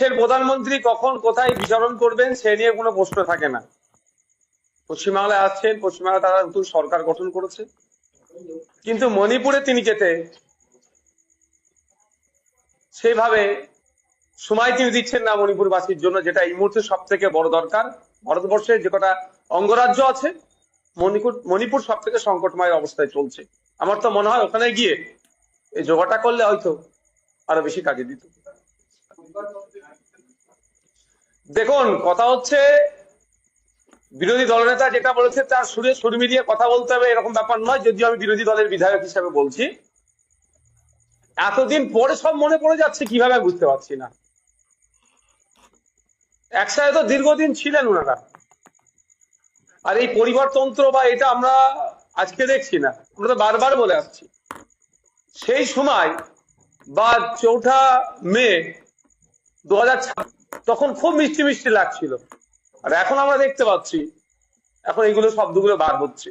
দেশের প্রধানমন্ত্রী কখন কোথায় বিচরণ করবেন সে নিয়ে কোনো প্রশ্ন থাকে না। পশ্চিমবাংলায় আসছেন, পশ্চিমবাংলা তারা নতুন সরকার গঠন করেছে, কিন্তু মণিপুরে তিনি যেতে সেভাবে সময় তিনি দিচ্ছেন না মণিপুরবাসীর জন্য, যেটা এই মুহূর্তে সব থেকে বড় দরকার। ভারতবর্ষের যে কটা অঙ্গরাজ্য আছে মণিপুর সব থেকে সংকটময় অবস্থায় চলছে। আমার তো মনে হয় ওখানে গিয়ে এই যোগাটা করলে হয়তো আরো বেশি কাজে দিত। দেখুন, কথা হচ্ছে বিরোধী দলনেতা যেটা বলেছে তার সুরে সুর মিলিয়ে কথা বলতে হবে এরকম ব্যাপার নয়। যদিও আমি বিরোধী দলের বিধায়ক হিসেবে বলছি, এতদিন পরে সব মনে পড়ে যাচ্ছে কিভাবে বুঝতে পারছি না। একসাথে তো দীর্ঘদিন ছিলেন ওনারা, আর এই পরিবারতন্ত্র বা এটা আমরা আজকে দেখছি না, আমরা তো বারবার বলে আসছি। সেই সময় বা 4ঠা মে 2026 তখন খুব মিষ্টি মিষ্টি লাগছিল, আর এখন আমরা দেখতে পাচ্ছি এখন এইগুলো শব্দগুলো বার হচ্ছে।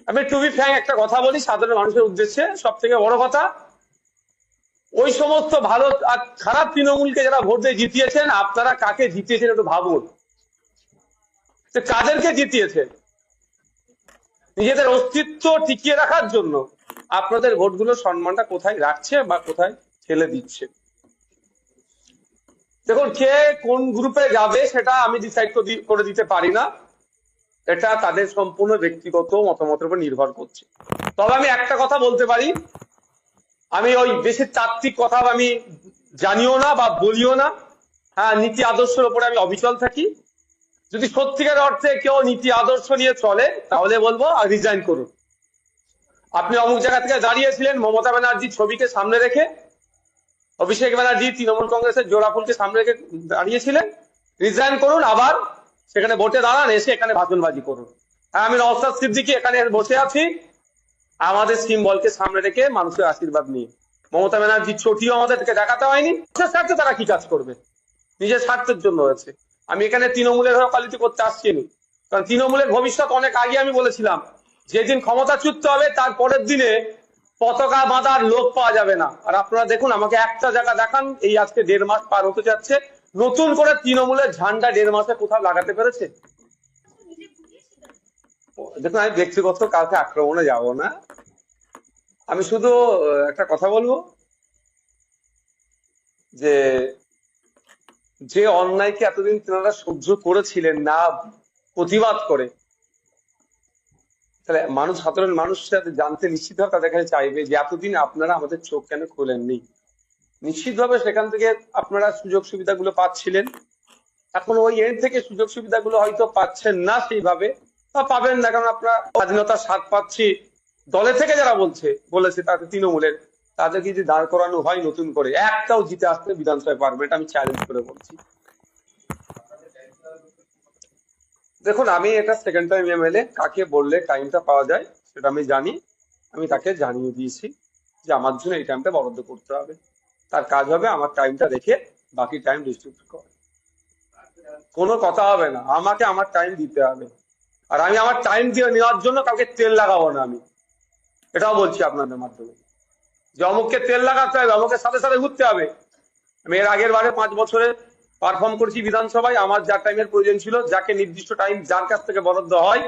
আমি টু বি ফ্র্যাঙ্ক একটা কথা বলি সাধারণ মানুষের উদ্দেশ্যে, সব থেকে বড় কথা, ওই সমস্ত ভালো আর খারাপ তৃণমূলকে যারা ভোট দিয়ে জিতিয়েছেন, আপনারা কাকে জিতিয়েছেন একটু ভাবুন। কাদেরকে জিতিয়েছেন? নিজেদের অস্তিত্ব টিকিয়ে রাখার জন্য আপনাদের ভোটগুলোর সম্মানটা কোথায় রাখছে বা কোথায় ঠেলে দিচ্ছে? দেখুন, কে কোন গ্রুপে যাবে সেটা আমি ডিসাইড করে দিতে পারি না, এটা তাদের সম্পূর্ণ ব্যক্তিগত মতামতের উপর নির্ভর করছে। তবে আমি একটা কথা বলতে পারি, আমি ওই বেশি তাত্ত্বিক কথা আমি জানিও না বা বলিও না। হ্যাঁ, নীতি আদর্শের উপরে আমি অবিচল থাকি। যদি সত্যিকার অর্থে কেউ নীতি আদর্শ নিয়ে চলে তাহলে বলবো রিজাইন করুন। আপনি অমুক জায়গা থেকে দাঁড়িয়েছিলেন মমতা ব্যানার্জির ছবিকে সামনে রেখে, অভিষেক ব্যানার্জি তৃণমূল কংগ্রেসের জোড়াফুলকে সামনে রেখে দাঁড়িয়েছিলেন, রিজাইন করুন, আবার সেখানে ভোটে দাঁড়ান, এসে এখানে ভাষণবাজি করুন। আমি নওশাদ সিদ্দিকী এখানে বসে আছি আমাদের সিম্বলকে সামনে রেখে মানুষের আশীর্বাদ নিয়ে। মমতা ব্যানার্জির ছটিও আমাদেরকে দেখাতে হয়নি। নিজের স্বার্থে তারা কি কাজ করবে? নিজের স্বার্থের জন্য হয়েছে। আমি এখানে তৃণমূলের হয়ে ওকালতি করতে আসছিনি, কারণ তৃণমূলের ভবিষ্যৎ অনেক আগে আমি বলেছিলাম, যেদিন ক্ষমতাচ্যুত হবে তার পরের দিনে পতাকা বাঁধার লোক পাওয়া যাবে না। আর আপনারা দেখুন, আমাকে একটা জায়গা দেখান, এই আজকে 1.5 মাস পার হতে যাচ্ছে, নতুন করে তৃণমূলের ঝান্ডা 1.5 মাসে কোথাও লাগাতে পেরেছে? দেখুন, আমি ব্যক্তিগত কাউকে আক্রমণে যাব না, আমি শুধু একটা কথা বলবো যে যে অন্যায়কে এতদিন তেনারা সহ্য করেছিলেন না প্রতিবাদ করে, তাহলে মানুষ, সাধারণ মানুষ জানতে নিশ্চিতভাবে তাদের কাছে চাইবে যে এতদিন আপনারা আমাদের চোখ কেন খোলেননি। নিশ্চিতভাবে সেখান থেকে আপনারা সুযোগ সুবিধাগুলো পাচ্ছিলেন, এখন ওই এন্ড থেকে সুযোগ সুবিধাগুলো হয়তো পাচ্ছেন না সেইভাবে, বা পাবেন না, কারণ আপনারা স্বাধীনতার স্বাদ পাচ্ছি দলে থেকে যারা বলেছে তাতে তৃণমূলের, তাদেরকে যদি দাঁড় করানো হয় নতুন করে, একটাও জিতে আসতে বিধানসভায় পারবে, এটা আমি চ্যালেঞ্জ করে বলছি। দেখুন, আমি এটা সেকেন্ড টাইম এমএলএ, কাকে বললে টাইমটা পাওয়া যায় সেটা আমি জানি। আমি তাকে জানিয়ে দিয়েছি যে আমার জন্য এই টাইমটা বরাদ্দ করতে হবে, তার কাজ হবে আমার টাইমটা রেখে বাকি টাইম ডিস্ট্রিবিউট করা। কোনো কথা হবে না, আমাকে আমার টাইম দিতে হবে, আর আমি আমার টাইম দিয়ে নেওয়ার জন্য কাউকে তেল লাগাবো না। আমি এটাও বলছি আপনাদের মাধ্যমে যে অমুককে তেল লাগাতে হবে, অমুকের সাথে সাথে ঘুরতে হবে। আমি এর আগের বারে 5 বছরে পারফর্ম করেছি বিধানসভায়, আমার যা টাইমের প্রয়োজন ছিল, যাকে নির্দিষ্ট টাইম যার কাছ থেকে বরাদ্দ হয়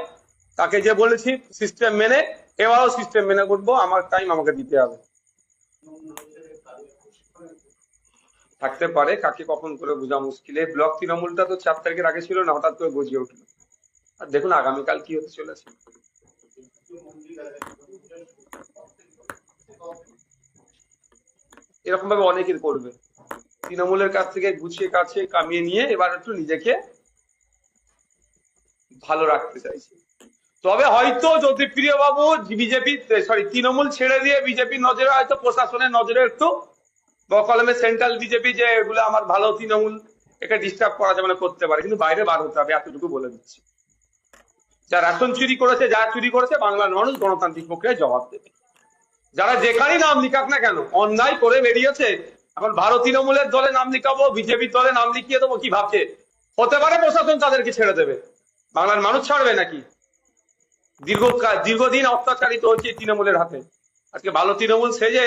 তাকে যে বলেছি সিস্টেম মেনে, এবারও সিস্টেম মেনে করবো, আমার টাইম আমাকে দিতে হবে। থাকতে পারে, কাকে কখন করে বোঝা মুশকিল। এই ব্লক তৃণমূলটা তো 4 তারিখের আগে ছিল না, হঠাৎ করে গজিয়ে উঠলো। আর দেখুন আগামীকাল কি হতে চলেছে। এরকম ভাবে অনেকের করবে, তৃণমূলের কাছ থেকে গুছিয়ে কাছে কামিয়ে নিয়ে এবার একটু নিজেকে ভালো রাখতে চাইছে। তবে হয়তো জ্যোতিপ্রিয় বাবু বিজেপি তৃণমূল ছেড়ে দিয়ে বিজেপির নজরে, হয়তো প্রশাসনের নজরে একটু বকলমে সেন্ট্রাল বিজেপি যে এগুলো আমার ভালো তৃণমূল, একে ডিস্টার্ব করা যাবে না, করতে পারে, কিন্তু বাইরে বার হতে হবে, এতটুকু বলে দিচ্ছি। যা রেশন চুরি করেছে, যা চুরি করেছে, বাংলার মানুষ গণতান্ত্রিক প্রক্রিয়ায় জবাব দেবে। যারা যেখানেই নাম লিখাক না কেন, অন্যায় করে বেরিয়েছে, এখন ভারত তৃণমূলের দলে নাম লিখাবো, বিজেপির দলে নাম লিখিয়ে দেবো, কি ভাবছে? হতে পারে প্রশাসন তাদেরকে ছেড়ে দেবে, বাংলার মানুষ ছাড়বে নাকি? দীর্ঘদিন অত্যাচারিত হচ্ছে তৃণমূলের হাতে। আজকে ভালো তৃণমূল সেজে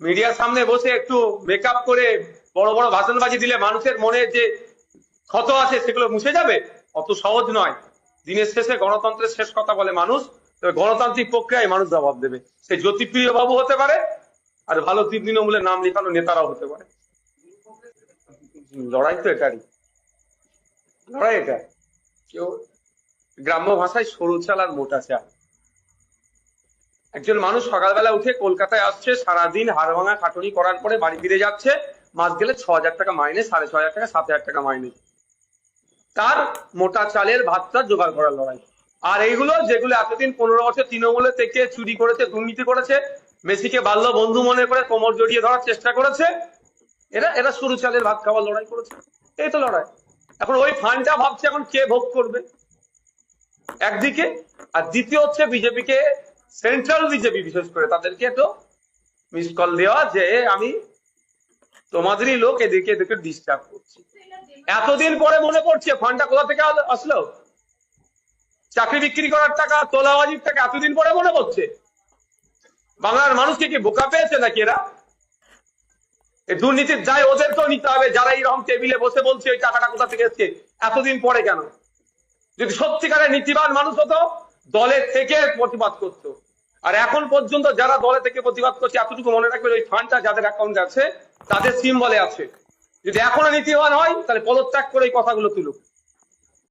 মিডিয়ার সামনে বসে একটু মেকআপ করে বড় বড় ভাষণবাজি দিলে মানুষের মনে যে ক্ষত আছে সেগুলো মুছে যাবে? অত সহজ নয়। দিনের শেষে গণতন্ত্রের শেষ কথা বলে মানুষ, তবে গণতান্ত্রিক প্রক্রিয়ায় মানুষ জবাব দেবে। সে জ্যোতিপ্রিয় বাবু হতে পারে, আর ভালো তৃণমূলের নাম লেখানো নেতারাও হতে পারে। লড়াই তো এটারই, লড়াই এটা। কেউ গ্রাম্য ভাষায় সরু চাল আর মোটা চাল। একজন মানুষ সকালবেলা উঠে কলকাতায় আসছে, সারাদিন হাড়ভাঙা খাটুনি করার পরে বাড়ি ফিরে যাচ্ছে, মাস গেলে 6,000 টাকা মাইনে, 6,500 টাকা, 7,000 টাকা মাইনে। তার মোটা চালের ভাতটা জোগাড় করার লড়াই। আর এইগুলো যেগুলো এতদিন 15 বছর তৃণমূলে থেকে চুরি করেছে, দুর্নীতি করেছে, মেসিকে বাল্য বন্ধু মনে করে কোমর জড়িয়ে ধরার চেষ্টা করেছে, এরা এরা সরু চালের ভাত খাওয়ার লড়াই করেছে। এই তো লড়াই। এখন ওই ফান্ডটা ভাবছে এখন কে ভোগ করবে একদিকে, আর দ্বিতীয় হচ্ছে বিজেপিকে, সেন্ট্রাল বিজেপি বিশেষ করে তাদেরকে তো মিস কল দেওয়া যে আমি তোমাদেরই লোক, এদিকে এদিকে ডিস্টার্ব করছি। এতদিন পরে মনে পড়ছে ফান্ডটা কোথা থেকে আসলো? চাকরি বিক্রি করার টাকা, তোলাবাজির টাকা এতদিন পরে মনে পড়ছে? বাংলার মানুষকে কি বোকা পেয়েছে নাকি এরা? এই দুর্নীতির দায় ওদেরকেও নিতে হবে, যারা এইরকম টেবিলে বসে বলছে ওই টাকাটা কোথা থেকে এসছে এতদিন পরে কেন? যদি সত্যিকারের নীতিবান মানুষ হতো, দলে থেকে প্রতিবাদ করতো। আর এখন পর্যন্ত যারা দলে থেকে প্রতিবাদ করছে, এতটুকু মনে রাখবেন ওই ফান্ডটা যাদের অ্যাকাউন্টে আছে তাদের সিম্বলে আছে। যদি এখনো নীতিবান হয় তাহলে পদত্যাগ করে এই কথাগুলো তুলুক।